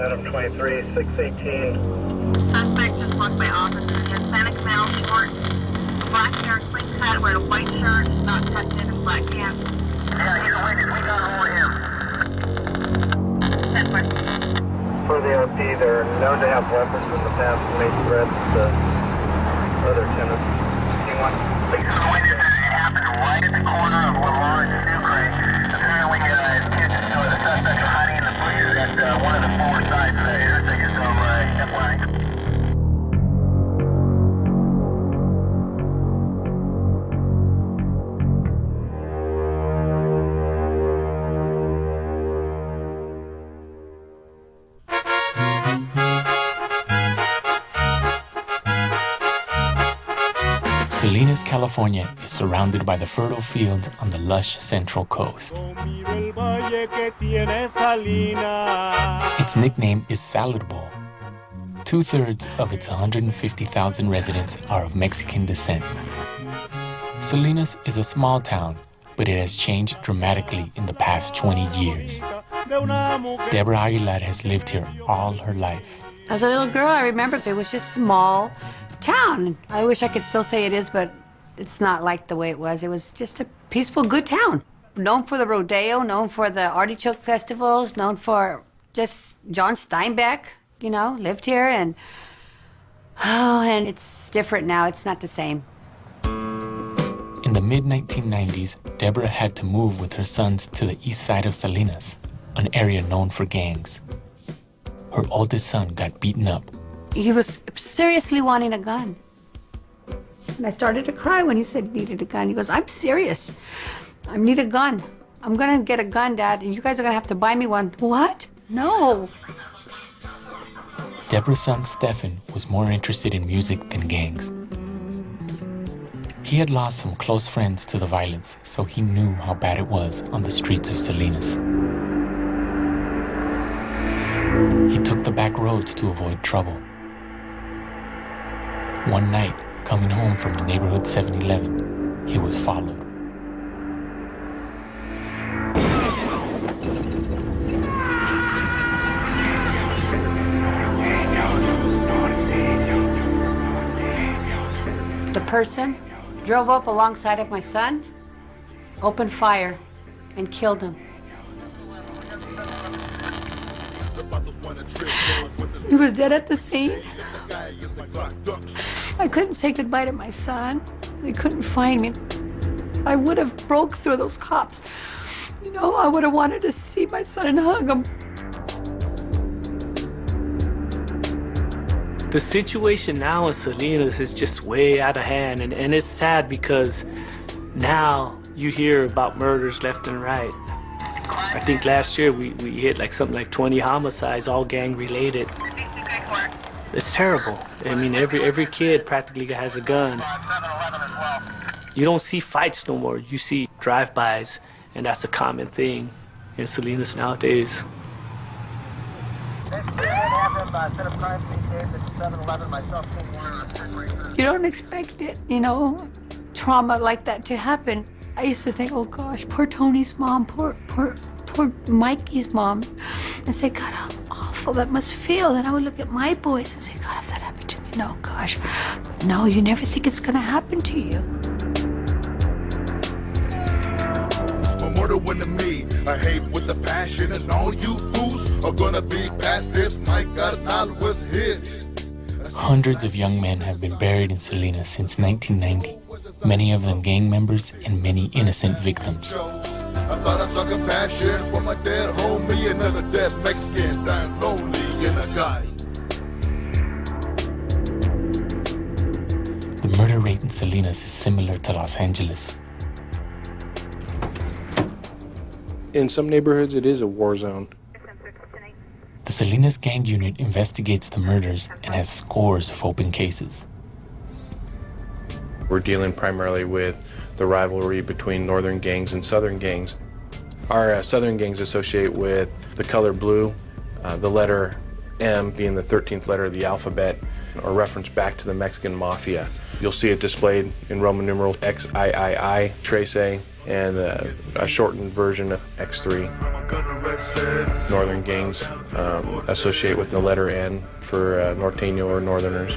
Adam 23, 618. Suspect just walked by officers. Hispanic male, short, black hair, clean cut, wearing a white shirt, not tucked in, and black pants. Yeah, he's a witness. We got hold of him. For the RP, they're known to have weapons in the past and made threats to other tenants. Anyone? He's a witness. It happened right at the corner of Lamar and Sucre. Apparently, the suspects are hiding in the bushes at one of the forward sides of the intersection, so FYI. Salinas, California is surrounded by the fertile fields on the lush central coast. Its nickname is Salad Bowl. 2/3 of its 150,000 residents are of Mexican descent. Salinas is a small town, but it has changed dramatically in the past 20 years. Deborah Aguilar has lived here all her life. As a little girl, I remember it was just small town. I wish I could still say it is, but it's not like the way it was. It was just a peaceful, good town. Known for the rodeo, known for the artichoke festivals, known for just John Steinbeck, lived here. And it's different now. It's not the same. In the mid-1990s, Deborah had to move with her sons to the east side of Salinas, an area known for gangs. Her oldest son got beaten up. He was seriously wanting a gun. And I started to cry when he said he needed a gun. He goes, I'm serious. I need a gun. I'm going to get a gun, Dad, and you guys are going to have to buy me one. What? No. Deborah's son, Stefan, was more interested in music than gangs. He had lost some close friends to the violence, so he knew how bad it was on the streets of Salinas. He took the back roads to avoid trouble. One night, coming home from the neighborhood 7-Eleven, he was followed. The person drove up alongside of my son, opened fire, and killed him. He was dead at the scene. I couldn't say goodbye to my son. They couldn't find me. I would have broke through those cops. I would have wanted to see my son and hug him. The situation now in Salinas is just way out of hand, and it's sad because now you hear about murders left and right. I think last year we hit something like 20 homicides, all gang related. It's terrible. I mean, every kid practically has a gun. You don't see fights no more. You see drive-bys, and that's a common thing in Salinas nowadays. You don't expect it, trauma like that to happen. I used to think, oh gosh, poor Tony's mom, poor Mikey's mom. And say, God, how awful that must feel. And I would look at my boys and say, God, if that happened to me, no, gosh. No, you never think it's gonna happen to you. A murder to me, I hate with the passion, and all you fools are gonna be past this. My God, I was hit. Hundreds of young men have been buried in Salinas since 1990, many of them gang members and many innocent victims. I thought I saw compassion for my dead homie, another dead Mexican dying lonely in a guy. The murder rate in Salinas is similar to Los Angeles. In some neighborhoods, it is a war zone. The Salinas Gang Unit investigates the murders and has scores of open cases. We're dealing primarily with the rivalry between northern gangs and southern gangs. Our southern gangs associate with the color blue, the letter M being the 13th letter of the alphabet, or reference back to the Mexican mafia. You'll see it displayed in Roman numerals XIII, Trace, and a shortened version of X3. Northern gangs associate with the letter N for Norteño or Northerners.